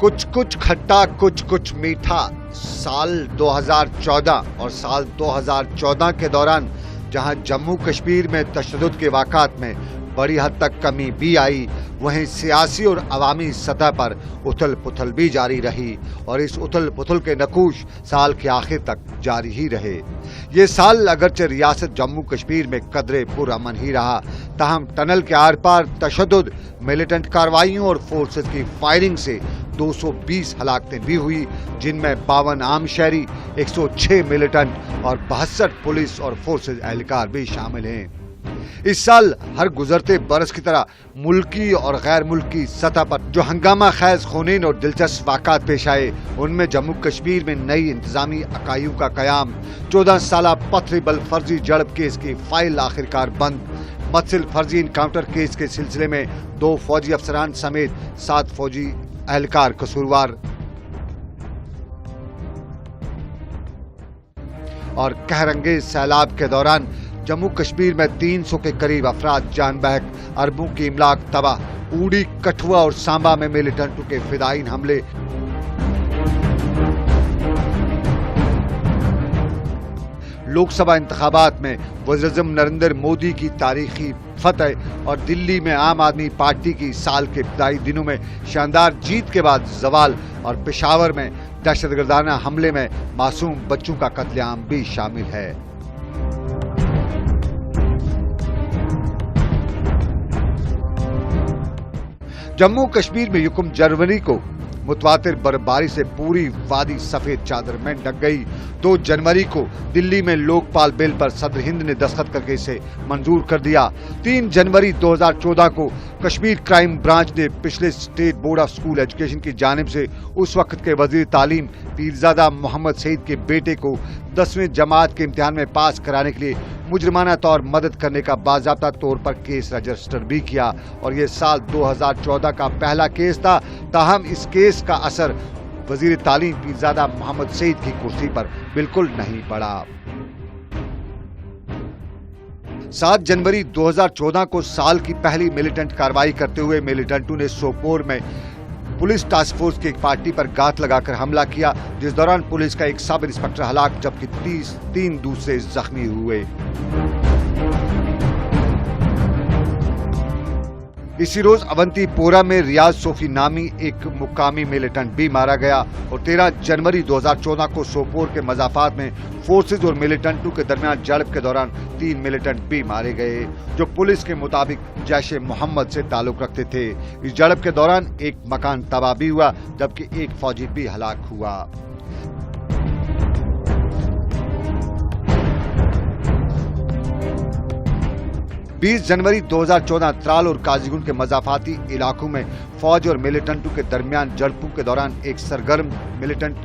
कुछ कुछ खट्टा कुछ कुछ मीठा। साल 2014 और साल 2014 के दौरान जहां जम्मू कश्मीर में तशद्दुद के वाक़ात में बड़ी हद तक कमी भी आई, वहीं सियासी और अवामी सतह पर उथल पुथल भी जारी रही और इस उथल पुथल के नकूश साल के आखिर तक जारी ही रहे। ये साल अगरचे रियासत जम्मू कश्मीर में कदरे पुरअमन ही रहा, ताहम टनल के आर पार तशद्दुद, मिलिटेंट कार्रवाइयों और फोर्सेज की फायरिंग से 220 हलाकतें भी हुई, जिनमें 52 आम शहरी, 106 मिलिटेंट और 62 पुलिस और फोर्सेज एहलकार भी शामिल हैं। इस साल हर गुजरते बरस की तरह मुल्की और गैर मुल्की सतह पर जो हंगामा खैज, खूनीन और दिलचस्प वाक़ात पेश आए, उनमें जम्मू कश्मीर में नई इंतजामी इकाइयों का कयाम, 14 साला पथरी बल फर्जी झड़प केस की फाइल आखिरकार बंद, मत्सिल फर्जी इनकाउंटर केस के सिलसिले में 2 फौजी अफसरान समेत 7 फौजी एहलकार कसूरवार और कहरंगेज सैलाब के दौरान जम्मू कश्मीर में 300 के करीब अफराद जान बहक, अरबों की इमलाक तबाह, उड़ी, कठुआ और सांबा में मिलिटेंटों के फिदायीन हमले, लोकसभा इंतखाबात में वज़ीर-ए-आज़म नरेंद्र मोदी की तारीखी फतह और दिल्ली में आम आदमी पार्टी की साल के इब्तदाई दिनों में शानदार जीत के बाद जवाल और पेशावर में दहशतगर्दाना हमले में मासूम बच्चों का कत्लेआम भी शामिल है। जम्मू कश्मीर में यकम जनवरी को मुतवातिर बर्फबारी से पूरी वादी सफेद चादर में ढक गई। 2 जनवरी को दिल्ली में लोकपाल बिल पर सदर हिंद ने दस्तखत करके इसे मंजूर कर दिया। 3 जनवरी 2014 को कश्मीर क्राइम ब्रांच ने पिछले state board of school education की जानिब से उस वक्त के वजीर तालीम पीरजादा मोहम्मद सईद के बेटे को 10वीं जमात के इम्तिहान में पास कराने के लिए मुजरमाना तौर मदद करने का बाज़ाब्ता तौर पर केस रजिस्टर भी किया और ये साल 2014 का पहला केस था। ताहम इस केस का असर वजीर तालीम पीरजादा मोहम्मद सईद की कुर्सी पर बिल्कुल नहीं पड़ा। 7 जनवरी 2014 को साल की पहली मिलिटेंट कार्रवाई करते हुए मिलिटेंटों ने सोपोर में पुलिस टास्क फोर्स की एक पार्टी पर गात लगाकर हमला किया, जिस दौरान पुलिस का एक सब इंस्पेक्टर हलाक जबकि 3 दूसरे जख्मी हुए। इसी रोज अवंतीपोरा में रियाज सोफी नामी एक मुकामी मिलिटेंट भी मारा गया और 13 जनवरी 2014 को सोपोर के मजाफात में फोर्सेज और मिलिटेंटों के दरमियान झड़प के दौरान 3 मिलिटेंट भी मारे गए, जो पुलिस के मुताबिक जैश-ए मोहम्मद से ताल्लुक रखते थे। इस झड़प के दौरान एक मकान तबाह भी हुआ जबकि एक फौजी भी हलाक हुआ। बीस जनवरी 2014 त्राल और काजीगुंड के मजाफाती इलाकों में फौज और मिलिटेंटों के दरमियान झड़पों के दौरान एक सरगर्म मिलिटेंट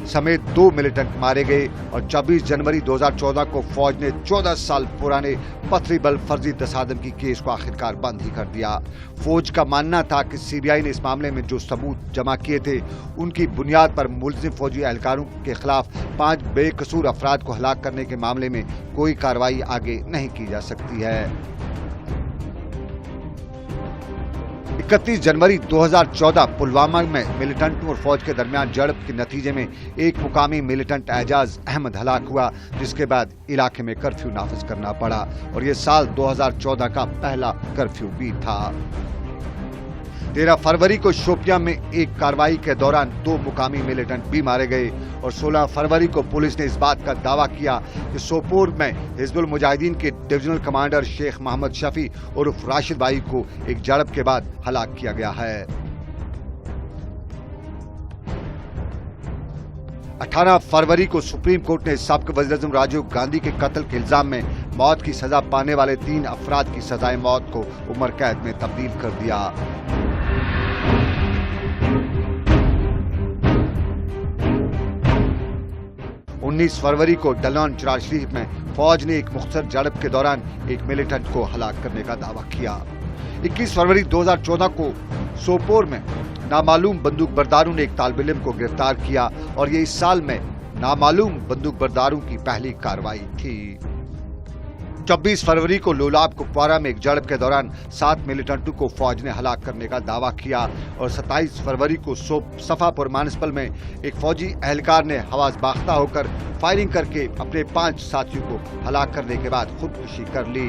समेत 2 मिलिटेंट मारे गए और 24 जनवरी 2014 को फौज ने 14 साल पुराने पथरी बल फर्जी तसादम की केस को आखिरकार बंद ही कर दिया। फौज का मानना था कि सीबीआई ने इस मामले में जो सबूत जमा किए थे, उनकी बुनियाद पर मुलजिम फौजी एहलकारों के खिलाफ 5 बेकसूर अफराद को हलाक करने के मामले में कोई कार्रवाई आगे नहीं की जा सकती है। 31 जनवरी 2014 पुलवामा में मिलिटेंटों और फौज के दरमियान झड़प के नतीजे में एक मुकामी मिलिटेंट एजाज अहमद हलाक हुआ, जिसके बाद इलाके में कर्फ्यू नाफिज करना पड़ा और यह साल 2014 का पहला कर्फ्यू भी था। 13 फरवरी को शोपियां में एक कार्रवाई के दौरान 2 मुकामी मिलिटेंट भी मारे गए और 16 फरवरी को पुलिस ने इस बात का दावा किया कि सोपोर में हिजबुल मुजाहिदीन के डिविजनल कमांडर शेख मोहम्मद शफी उर्फ राशिद भाई को एक झड़प के बाद हलाक किया गया है। 18 फरवरी को सुप्रीम कोर्ट ने साबिक वज़ीर-ए-आज़म राजीव गांधी के कत्ल के इल्जाम में मौत की सजा पाने वाले 3 अफराद की सजाए मौत को उम्र कैद में तब्दील कर दिया। 19 फरवरी को डलान चरार शरीफ में फौज ने एक मुख्तसर झड़प के दौरान एक मिलिटेंट को हलाक करने का दावा किया। 21 फरवरी 2014 को सोपोर में नामालूम बंदूक बरदारों ने एक तालिब इल्म को गिरफ्तार किया और ये इस साल में नामालूम बंदूक बरदारों की पहली कार्रवाई थी। 24 फरवरी को लोलाब कुपवारा में एक झड़प के दौरान 7 मिलिटेंटों को फौज ने हलाक करने का दावा किया और 27 फरवरी को सफापुर म्युनिसिपल में एक फौजी एहलकार ने हवास बाख्ता होकर फायरिंग करके अपने 5 साथियों को हलाक करने के बाद खुदकुशी कर ली।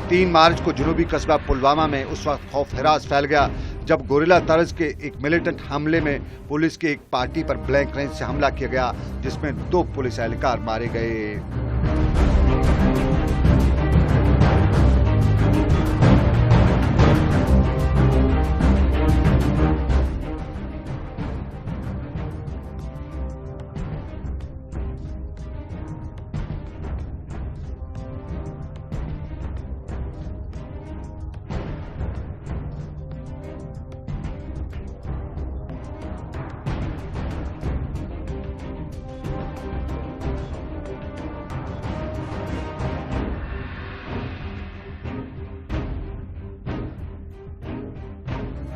3 मार्च को जुनूबी कस्बा पुलवामा में उस वक्त खौफ हरास फैल गया जब गोरिल्ला तर्ज के एक मिलिटेंट हमले में पुलिस की एक पार्टी पर ब्लैंक रेंज से हमला किया गया, जिसमें 2 पुलिस एहलकार मारे गए।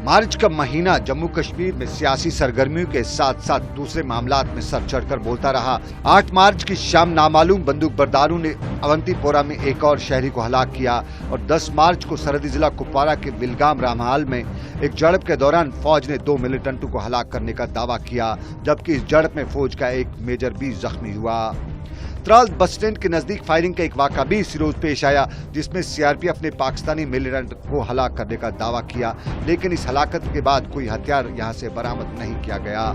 मार्च का महीना जम्मू कश्मीर में सियासी सरगर्मियों के साथ साथ दूसरे मामलात में सर चढ़कर बोलता रहा। 8 मार्च की शाम नामालूम बंदूकबरदारों ने अवंतीपोरा में एक और शहरी को हलाक किया और 10 मार्च को सरहदी जिला कुपवारा के विलगाम रामहाल में एक झड़प के दौरान फौज ने 2 मिलिटेंटों को हलाक करने का दावा किया, जबकि इस झड़प में फौज का एक मेजर भी जख्मी हुआ। त्राल बस स्टैंड के नजदीक फायरिंग का एक वाक़ा भी इसी रोज पेश आया, जिसमें सीआरपीएफ ने पाकिस्तानी मिलिटेंट को हलाक करने का दावा किया, लेकिन इस हलाकत के बाद कोई हथियार यहां से बरामद नहीं किया गया।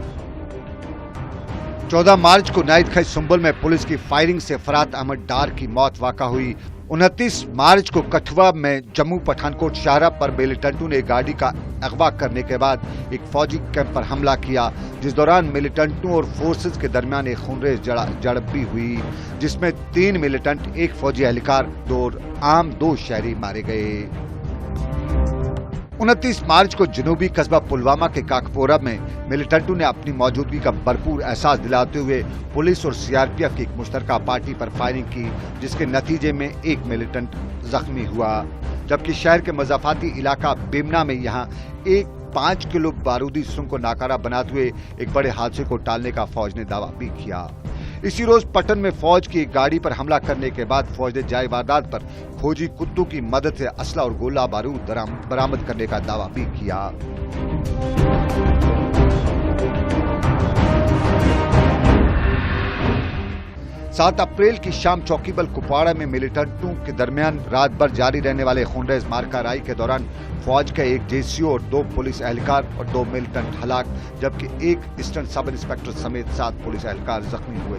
14 मार्च को नाइद खै सुंबल में पुलिस की फायरिंग से फरात अहमद डार की मौत वाक़ा हुई। 29 मार्च को कठुआ में जम्मू पठानकोट शाहरा पर मिलिटेंटों ने गाड़ी का अगवा करने के बाद एक फौजी कैंप पर हमला किया, जिस दौरान मिलिटेंटों और फोर्सेस के दरमियान एक खूनरेज झड़प भी हुई, जिसमें 3 मिलिटेंट, 1 फौजी एहलकार, 2 आम 2 शहरी मारे गए। 29 मार्च को जनूबी कस्बा पुलवामा के काकपोरा में मिलिटेंटों ने अपनी मौजूदगी का भरपूर एहसास दिलाते हुए पुलिस और सीआरपीएफ की एक मुश्तरका पार्टी पर फायरिंग की, जिसके नतीजे में 1 मिलिटेंट जख्मी हुआ, जबकि शहर के मजाफाती इलाका बेमना में यहां एक 5 किलो बारूदी सुरंग को नाकारा बनाते हुए एक बड़े हादसे को टालने का फौज ने दावा भी किया। इसी रोज पटन में फौज की एक गाड़ी पर हमला करने के बाद फौज ने जाए वारदात पर खोजी कुत्तों की मदद से असला और गोला बारूद बरामद करने का दावा भी किया। सात अप्रैल की शाम चौकीबल कुपवाड़ा में मिलिटेंटों के दरमियान रात भर जारी रहने वाले खूनरेज मारकाराई के दौरान फौज का एक जेसीओ और 2 पुलिस एहलकार और 2 मिलिटेंट हलाक, जबकि 1 असिस्टेंट सब इंस्पेक्टर समेत 7 पुलिस एहलकार जख्मी हुए।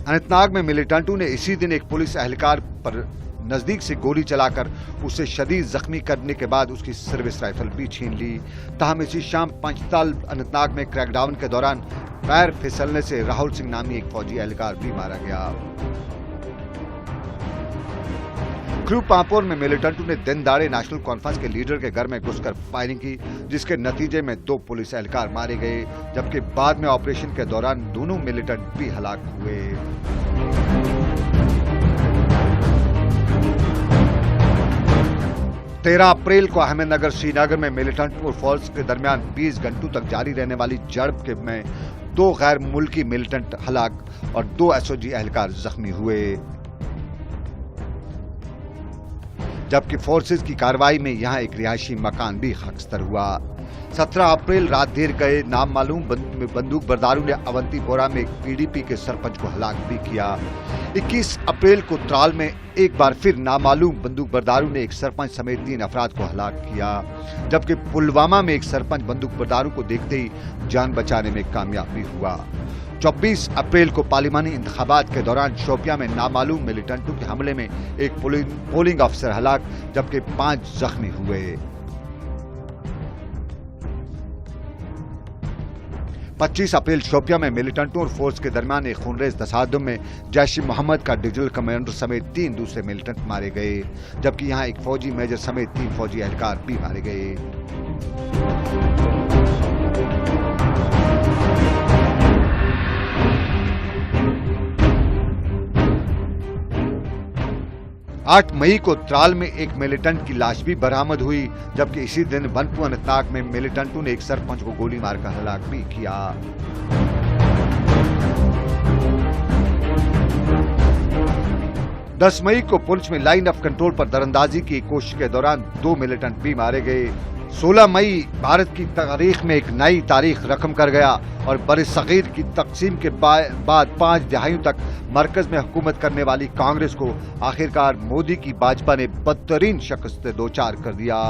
अनंतनाग में मिलिटेंटों ने इसी दिन एक पुलिस एहलकार पर नजदीक से गोली चलाकर उसे शदीद जख्मी करने के बाद उसकी सर्विस राइफल भी छीन ली। ताहम इसी शाम पंचताल अनंतनाग में क्रैकडाउन के दौरान पैर फिसलने से राहुल सिंह नामी एक फौजी एहलकार भी मारा गया। क्रू पांपोर में मिलिटेंटों ने दिन दहाड़े नेशनल कॉन्फ्रेंस के लीडर के घर में घुसकर फायरिंग की, जिसके नतीजे में 2 पुलिस एहलकार मारे गए, जबकि बाद में ऑपरेशन के दौरान दोनों मिलिटेंट भी हलाक हुए। 13 अप्रैल को अहमदनगर श्रीनगर में मिलिटेंट और फौज के दरमियान 20 घंटों तक जारी रहने वाली झड़प में 2 गैर मुल्की मिलिटेंट हलाक और 2 एसओजी एहलकार जख्मी हुए, जबकि फोर्सेज की कार्रवाई में यहां एक रिहायशी मकान भी खाकस्तर हुआ। 17 अप्रैल रात देर गए नामालूम बंदूकबरदारों ने अवंतीपोरा में एक पीडीपी के सरपंच को हलाक भी किया। 21 अप्रैल को त्राल में एक बार फिर नामालूम बंदूकबरदारों ने एक सरपंच समेत 3 अफराद को हलाक किया, जबकि पुलवामा में एक सरपंच बंदूकबरदारों को देखते ही जान बचाने में कामयाब भी हुआ। 24 अप्रैल को पार्लिमानी इंतखाबात के दौरान शोपियां में नामालूम मिलिटेंटों के हमले में एक पोलिंग ऑफिसर हलाक, जबकि 5 जख्मी हुए। 25 अप्रैल शोपियां में मिलिटेंटों और फोर्स के दरमियान एक खूनरेज तसादुम में जैश मोहम्मद का डिविजनल कमांडर समेत 3 दूसरे मिलिटेंट मारे गए, जबकि यहां एक फौजी मेजर समेत 3 फौजी एहलकार भी मारे गए। 8 मई को त्राल में एक मिलिटेंट की लाश भी बरामद हुई, जबकि इसी दिन बनपू अनंतनाग में मिलिटेंटों ने एक सरपंच को गोली मारकर हलाक भी किया। 10 मई को पुंछ में लाइन ऑफ कंट्रोल पर दरअंदाजी की कोशिश के दौरान 2 मिलिटेंट भी मारे गए। 16 मई भारत की तारीख में एक नई तारीख रकम कर गया और बरसगीर की तकसीम के बाद 5 दहाइयों तक मरकज में हुकूमत करने वाली कांग्रेस को आखिरकार मोदी की भाजपा ने बदतरीन शिकस्त से दोचार कर दिया।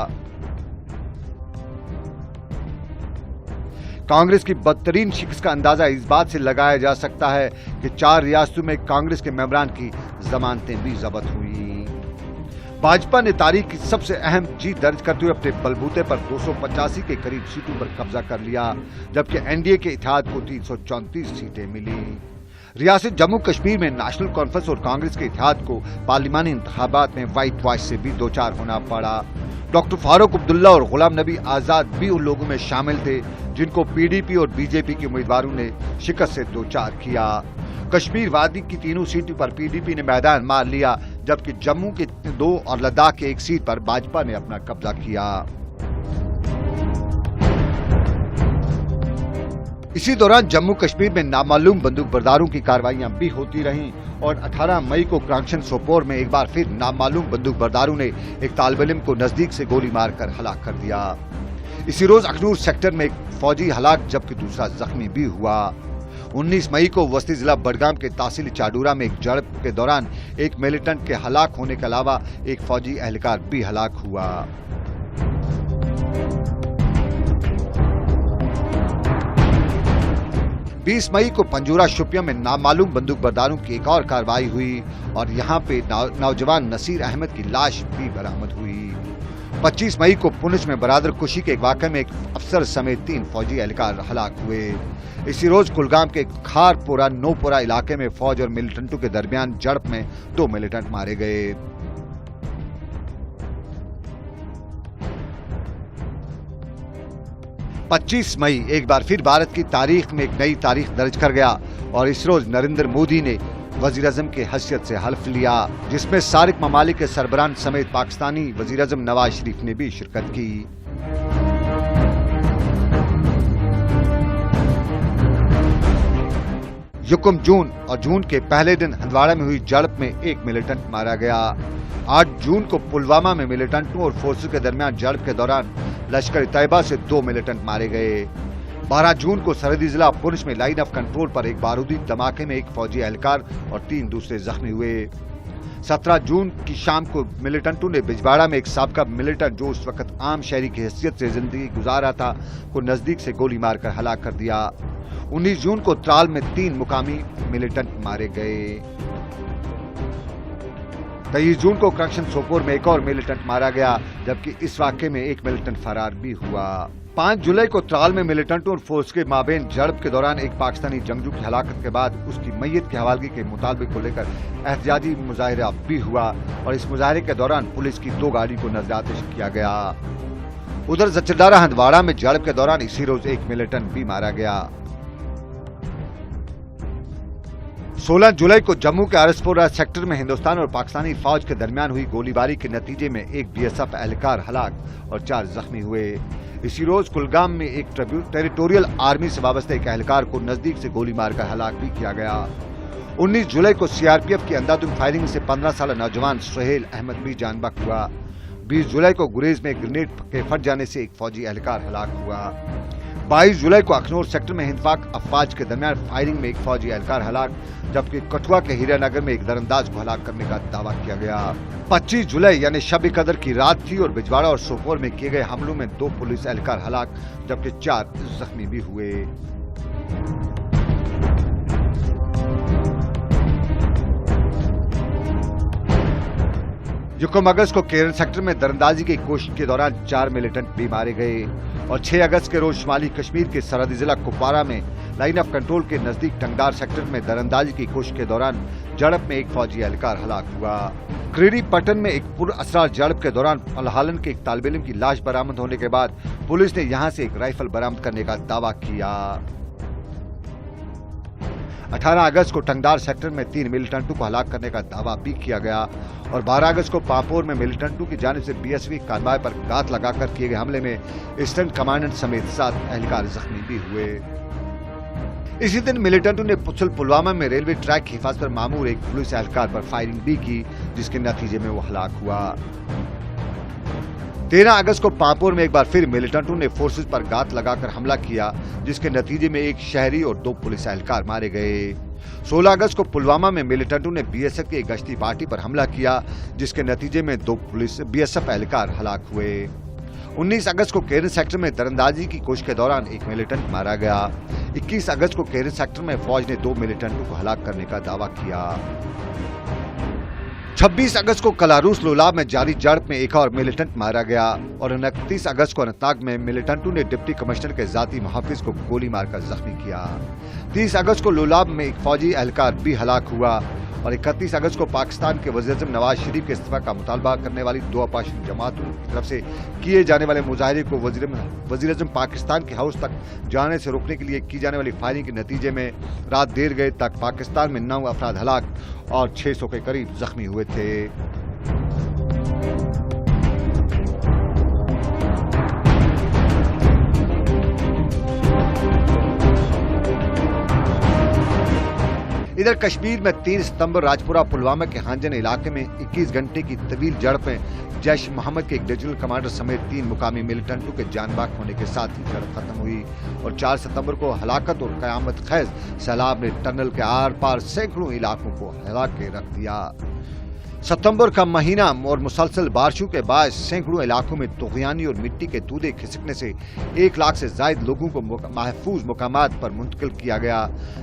कांग्रेस की बदतरीन शिकस्त का अंदाजा इस बात से लगाया जा सकता है कि 4 रियासतों में कांग्रेस के मेंबरान की जमानतें भी जब्त हुई। भाजपा ने तारीख की सबसे अहम जीत दर्ज करते हुए अपने बलबूते पर 285 के करीब सीटों पर कब्जा कर लिया, जबकि एनडीए के इत्तेहाद को 334 सीटें मिली। रियासत जम्मू कश्मीर में नेशनल कॉन्फ्रेंस और कांग्रेस के इत्तेहाद को पार्लिमानी इंतखाबात में व्हाइट वॉश से भी दो चार होना पड़ा। डॉक्टर फारूक अब्दुल्ला और गुलाम नबी आजाद भी उन लोगों में शामिल थे जिनको पीडीपी और बीजेपी के उम्मीदवारों ने शिकस्त से दो चार किया। कश्मीर वादी की तीनों सीटों पर पीडीपी ने मैदान मार लिया, जबकि जम्मू के 2 और लद्दाख के 1 सीट पर भाजपा ने अपना कब्जा किया। इसी दौरान जम्मू कश्मीर में नामालूम बंदूक बरदारों की कार्रवाइयां भी होती रहीं और 18 मई को क्रंक्शन सोपोर में एक बार फिर नामालूम बंदूक बरदारों ने एक तालिब इल्म को नजदीक से गोली मारकर हलाक कर दिया। इसी रोज अखनूर सेक्टर में एक फौजी हलाक जबकि दूसरा जख्मी भी हुआ। 19 मई को वस्ती जिला बडगाम के तहसील चाडूरा में एक झड़प के दौरान एक मिलिटेंट के हलाक होने के अलावा एक फौजी एहलकार भी हलाक हुआ। बीस मई को पंजूरा शोपियां में नामालूम बंदूक बरदारों की एक और कार्रवाई हुई और यहां पे नौजवान नसीर अहमद की लाश भी बरामद हुई। 25 मई को पुंछ में बरादर कुशी के एक वाक़े में एक अफसर समेत 3 फौजी एहलकार हलाक हुए। इसी रोज कुलगाम के खारपुरा नोपुरा इलाके में फौज और मिलिटेंटों के दरमियान झड़प में 2 मिलिटेंट मारे गए। पच्चीस मई एक बार फिर भारत की तारीख में एक नई तारीख दर्ज कर गया और इस रोज नरेंद्र मोदी ने वजीर आजम के हैसियत से हल्फ लिया, जिसमें सार्क ममालिक के सरबराह समेत पाकिस्तानी वजीर आजम नवाज शरीफ ने भी शिरकत की। युक्म जून और जून के पहले दिन हंदवाड़ा में हुई झड़प में एक मिलिटेंट मारा गया। 8 जून को पुलवामा में मिलिटेंटों और फोर्सेस के दरमियान झड़प के दौरान लश्कर तैयबा से 2 मिलिटेंट मारे गए। 12 जून को सरहदी जिला पुंछ में लाइन ऑफ कंट्रोल पर एक बारूदी धमाके में एक फौजी एहलकार और 3 दूसरे जख्मी हुए। 17 जून की शाम को मिलिटेंटों ने बिजवाड़ा में एक साबका मिलिटेंट जो उस वक्त आम शहरी की हैसियत से जिंदगी गुजार रहा था को नजदीक से गोली मारकर हलाक कर दिया। 19 जून को त्राल में 3 मुकामी मिलिटेंट मारे गए। 23 जून को क्रंक्शन सोपोर में एक और मिलिटेंट मारा गया, जबकि इस वाक़े में एक मिलिटेंट फरार भी हुआ। 5 जुलाई को त्राल में मिलिटेंटों और फोर्स के माबेन झड़प के दौरान एक पाकिस्तानी जंगजू की हलाकत के बाद उसकी मैयत की हवालगी के मुतालबे को लेकर एहतजाजी मुजाहिरा भी हुआ और इस मुजाहरे के दौरान पुलिस की 2 गाड़ी को नजरआतिश किया गया। उधर जचरदारा हंदवाड़ा में झड़प के दौरान इसी रोज एक मिलिटेंट भी मारा गया। 16 जुलाई को जम्मू के आरसपुरा सेक्टर में हिंदुस्तान और पाकिस्तानी फौज के दरमियान हुई गोलीबारी के नतीजे में एक बीएसएफ एहलकार हलाक और 4 जख्मी हुए। इसी रोज कुलगाम में एक टेरिटोरियल आर्मी से वाबस्ते एक एहलकार को नजदीक से गोली मारकर हलाक भी किया गया। 19 जुलाई को सीआरपीएफ की अंधाधुंध फायरिंग से 15 साल नौजवान सुहेल अहमद भी जानबक हुआ। 20 जुलाई को गुरेज में ग्रेनेड के फट जाने से एक फौजी एहलकार हलाक हुआ। 22 जुलाई को अखनूर सेक्टर में हिंदपाक अफवाज के दरमियान फायरिंग में एक फौजी एहलकार हलाक, जबकि कठुआ के हीरानगर में एक दरअंदाज को हलाक करने का दावा किया गया। 25 जुलाई यानी शब कदर की रात थी और बिजवाड़ा और सोपोर में किए गए हमलों में 2 पुलिस एहलकार हलाक, जबकि 4 जख्मी भी हुए। युक्म अगस्त को केरल सेक्टर में दरअंदाजी की कोशिश के दौरान 4 मिलिटेंट भी मारे गए और 6 अगस्त के रोज शुमाली कश्मीर के सरहदी जिला कुपवारा में लाइन ऑफ कंट्रोल के नजदीक टंगदार सेक्टर में दरअंदाजी की कोशिश के दौरान झड़प में एक फौजी एहलकार हलाक हुआ। क्रीरी पटन में एक पुरअसरार झड़प के दौरान अलहालन के एक तालिब इल्म की लाश बरामद होने के बाद पुलिस ने यहां से एक राइफल बरामद करने का दावा किया। 18 अगस्त को टंगदार सेक्टर में 3 मिलिटेंटों को हलाक करने का दावा भी किया गया और 12 अगस्त को पापोर में मिलिटेंटों की जानिब से बीएसएफ कार्रवाई पर घात लगाकर किए गए हमले में स्टेंट कमांडेंट समेत 7 एहलकार जख्मी भी हुए। इसी दिन मिलिटेंटों ने पुलवामा में रेलवे ट्रैक की हिफाजत पर मामूर एक पुलिस एहलकार पर फायरिंग भी की, जिसके नतीजे में वो हलाक हुआ। 13 अगस्त को पांपोर में एक बार फिर मिलिटेंटों ने फोर्सेस पर घात लगाकर हमला किया, जिसके नतीजे में एक शहरी और 2 पुलिस एहलकार मारे गए। 16 अगस्त को पुलवामा में मिलिटेंटों ने बीएसएफ की एक गश्ती पार्टी पर हमला किया, जिसके नतीजे में 2 पुलिस बीएसएफ एहलकार हलाक हुए। 19 अगस्त को केरन सेक्टर में दरअंदाजी की कोशिश के दौरान एक मिलिटेंट मारा गया। 21 अगस्त को केरन सेक्टर में फौज ने 2 मिलिटेंटों को हलाक करने का दावा किया। 26 अगस्त को कलारूस लोलाब में जारी झड़प में एक और मिलिटेंट मारा गया और 29 अगस्त को अनंतनाग में मिलिटेंटों ने डिप्टी कमिश्नर के जाती मुहाफिज को गोली मारकर जख्मी किया। 30 अगस्त को लोलाब में एक फौजी एहलकार भी हलाक हुआ और 31 अगस्त को पाकिस्तान के वज़ीर-ए-आज़म नवाज शरीफ के इस्तीफा का मुतालबा करने वाली 2 अपोजिशन जमातों की तरफ से किए जाने वाले मुजाहरे को वज़ीर-ए-आज़म पाकिस्तान के हाउस तक जाने से रोकने के लिए की जाने वाली फायरिंग के नतीजे में रात देर गए तक पाकिस्तान में 9 अफराद हलाक और 600 के करीब जख्मी हुए थे। इधर कश्मीर में 3 सितंबर राजपुरा पुलवामा के हांजन इलाके में 21 घंटे की तवील झड़प में जैश मोहम्मद के एक डिविजनल कमांडर समेत 3 मुकामी मिलिटेंटों के जान बाक होने के साथ ही झड़प खत्म हुई और 4 सितंबर को हलाकत और कयामत खैज सैलाब ने टनल के आर पार सैकड़ों इलाकों को हिला के रख दिया। सितंबर का महीना और मुसलसल बारिशों के बाद सैकड़ों इलाकों में तुग़यानी और मिट्टी के तूदे खिसकने से 1 लाख से ज्यादा लोगों को महफूज मुकामात पर मुंतकिल किया गया,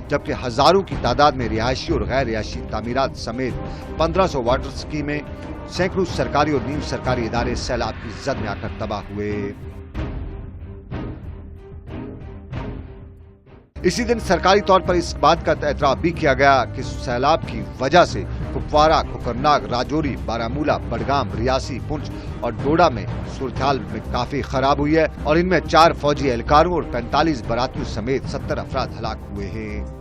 जबकि हजारों की तादाद में रिहायशी और गैर रिहायशी तामीरात समेत 1500 वाटर स्कीमें, सैकड़ों सरकारी और नीम सरकारी इदारे सैलाब की जद में आकर तबाह हुए। इसी दिन सरकारी तौर पर इस बात का एतराफ़ भी किया गया कि सैलाब की वजह से कुपवारा, कोकरनाग, राजौरी, बारामूला, बडगाम, रियासी, पुंछ और डोडा में सूरत-ए-हाल में काफी खराब हुई है और इनमें 4 फौजी एहलकारों और 45 बारातियों समेत 70 अफराद हलाक हुए हैं।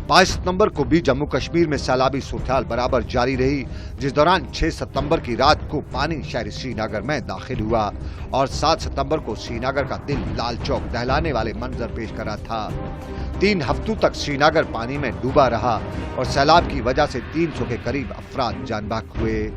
5 सितंबर को भी जम्मू कश्मीर में सैलाबी सूरत-ए-हाल बराबर जारी रही, जिस दौरान 6 सितंबर की रात को पानी शहर श्रीनगर में दाखिल हुआ और 7 सितंबर को श्रीनगर का दिल लाल चौक दहलाने वाले मंजर पेश कर रहा था। 3 हफ्तों तक श्रीनगर पानी में डूबा रहा और सैलाब की वजह से 300 के करीब अफराद जान बाक हुए।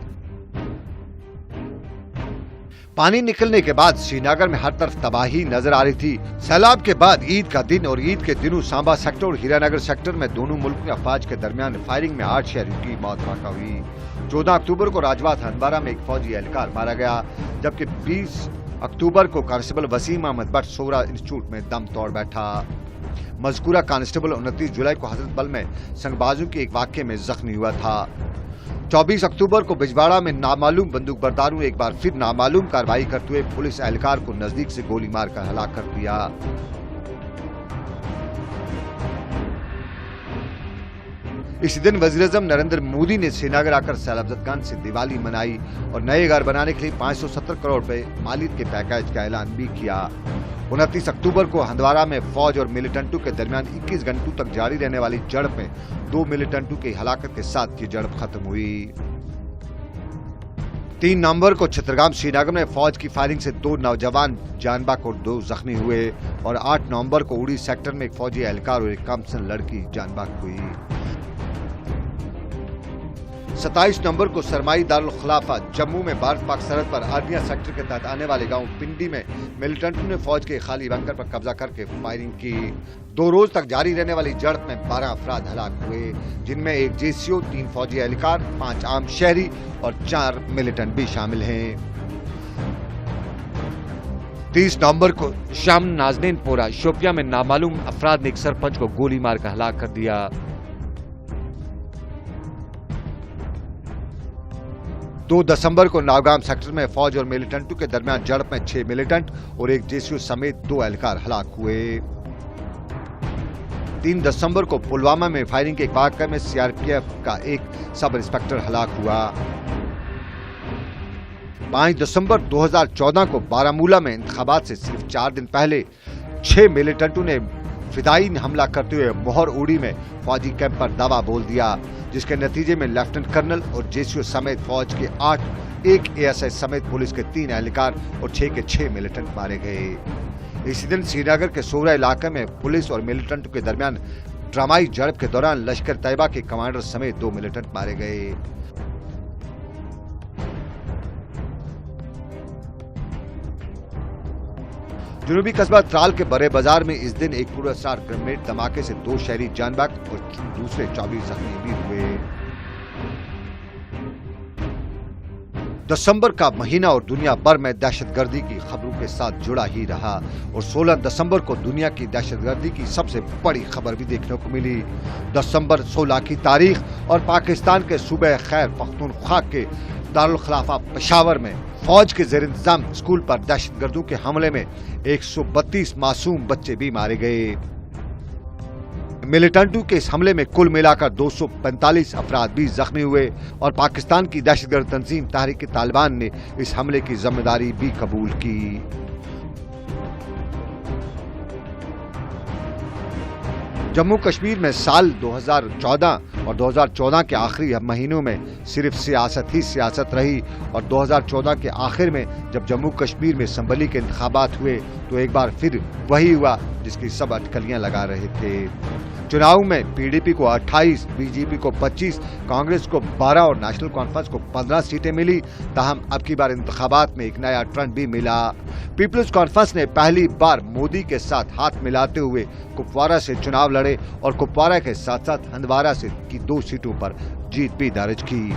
पानी निकलने के बाद श्रीनगर में हर तरफ तबाही नजर आ रही थी। सैलाब के बाद ईद का दिन और ईद के दिनों सांबा सेक्टर और हीरानगर सेक्टर में दोनों मुल्क के अफवाज के दरमियान फायरिंग में 8 शहरियों की मौत वाक़ा हुई। 14 अक्टूबर को राजवात हंदवारा में एक फौजी एहलकार मारा गया, जबकि 20 अक्टूबर को कांस्टेबल वसीम अहमद भट्ट सोहरा इंस्टीट्यूट में दम तोड़ बैठा। मजकूरा कांस्टेबल 29 जुलाई को हजरत बल में संगबाजों के एक वाक़े में जख्मी हुआ था। 24 अक्टूबर को बिजवाड़ा में नामालूम बंदूकबरदारों ने एक बार फिर नामालूम कार्रवाई करते हुए पुलिस एहलकार को नजदीक से गोली मारकर हलाक कर दिया। इसी दिन वज़ीर-ए-आज़म नरेंद्र मोदी ने श्रीनगर आकर सैलाबजदगान से दिवाली मनाई और नए घर बनाने के लिए 570 करोड़ रुपए मालियत के पैकेज का ऐलान भी किया। 29 अक्टूबर को हंदवारा में फौज और मिलिटेंटों के दरमियान 21 घंटों तक जारी रहने वाली झड़प में 2 मिलिटेंटों की हलाकत के साथ ये झड़प खत्म हुई। 3 नवंबर को चित्रगाम श्रीनगर में फौज की फायरिंग से 2 नौजवान जान बाक और 2 जख्मी हुए और 8 नवंबर को उड़ी सेक्टर में एक फौजी एहलकार और एक कमसन लड़की जान बाक हुई। 27 नवंबर को सरमाई दारुल खिलाफा जम्मू में भारत पाक सरहद पर आर्निया सेक्टर के तहत आने वाले गांव पिंडी में मिलिटेंटों ने फौज के खाली बंकर पर कब्जा करके फायरिंग की। 2 रोज तक जारी रहने वाली झड़प में 12 अफराद हलाक हुए, जिनमें एक जेसीओ, 3 फौजी एहलकार, 5 आम शहरी और 4 मिलिटेंट भी शामिल हैं। 30 नवंबर को शाम नाजनीनपोरा शोपिया में नामालूम अफराद ने एक सरपंच को गोली मारकर हलाक कर दिया। 2 दिसंबर को नावगाम सेक्टर में फौज और मिलिटेंटों के दरमियान झड़प में 6 मिलिटेंट और एक जेसीओ समेत 2 एहलकार हलाक हुए। 3 दिसंबर को पुलवामा में फायरिंग के एक वाक़े में सीआरपीएफ का एक सब इंस्पेक्टर हलाक हुआ। 5 दिसंबर 2014 को बारामूला में इंतखाबात से सिर्फ 4 दिन पहले 6 मिलिटेंटों ने फिदाई हमला करते हुए मोहर उड़ी में फौजी कैंप पर दावा बोल दिया, जिसके नतीजे में लेफ्टिनेंट कर्नल और जेसीओ समेत फौज के 8 एक एएसआई समेत पुलिस के 3 एहलकार और 6 के 6 मिलिटेंट मारे गए। इसी दिन श्रीनगर के सोहरा इलाके में पुलिस और मिलिटेंट के दरमियान ड्रामाई झड़प के दौरान लश्कर तैयबा के कमांडर समेत 2 मिलिटेंट मारे गए। जुनूबी कस्बा त्राल के बड़े बाजार में इस दिन एक पुरस्कार ग्रेनेड धमाके से 2 शहरी जान बाग और दूसरे 24 जख्मी भी हुए। दिसंबर का महीना और दुनिया भर में दहशतगर्दी की खबरों के साथ जुड़ा ही रहा और 16 दिसंबर को दुनिया की दहशतगर्दी की सबसे बड़ी खबर भी देखने को मिली। दिसंबर 16 की तारीख और पाकिस्तान के सूबे खैबर पख्तूनख्वा के दारुल खिलाफा पेशावर में फौज के जेर इंतजाम स्कूल पर दहशतगर्दों के हमले में 132 मासूम बच्चे भी मारे गए। मिलिटेंटों के इस हमले में कुल मिलाकर 245 अफराद भी जख्मी हुए और पाकिस्तान की दहशतगर्द तंजीम तहरीक तालिबान ने इस हमले की जिम्मेदारी भी कबूल की। जम्मू कश्मीर में साल 2014 और 2014 के आखिरी महीनों में सिर्फ सियासत ही सियासत रही और 2014 के आखिर में जब जम्मू कश्मीर में असम्बली के इंतखाबात हुए तो एक बार फिर वही हुआ जिसकी सब अटकलियां लगा रहे थे। चुनाव में पीडीपी को 28, बीजेपी को 25, कांग्रेस को 12 और नेशनल कॉन्फ्रेंस को 15 सीटें मिली। ताहम अब की बार इंतखाबात में एक नया ट्रेंड भी मिला। पीपल्स कॉन्फ्रेंस ने पहली बार मोदी के साथ हाथ मिलाते हुए कुपवारा से चुनाव लड़े और कुपवारा के साथ साथ हंदवारा से की 2 सीटों पर जीत भी दर्ज की।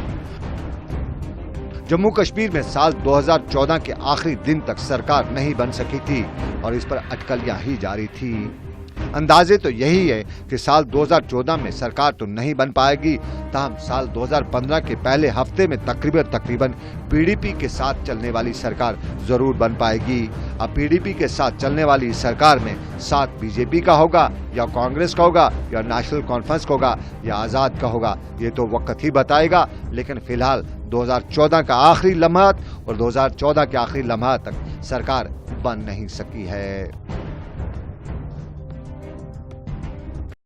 जम्मू कश्मीर में साल 2014 के आखिरी दिन तक सरकार नहीं बन सकी थी और इस पर अटकलियां ही जारी थी। अंदाजे तो यही है कि साल 2014 में सरकार तो नहीं बन पाएगी, ताहम साल 2015 के पहले हफ्ते में तकरीबन पीडीपी के साथ चलने वाली सरकार जरूर बन पाएगी। अब पीडीपी के साथ चलने वाली सरकार में साथ बीजेपी का होगा या कांग्रेस का होगा या नेशनल कॉन्फ्रेंस का होगा या आजाद का होगा, ये तो वक्त ही बताएगा। लेकिन फिलहाल 2014 का आखिरी लम्हा और 2014 के आखिरी लम्हा तक सरकार बन नहीं सकी है।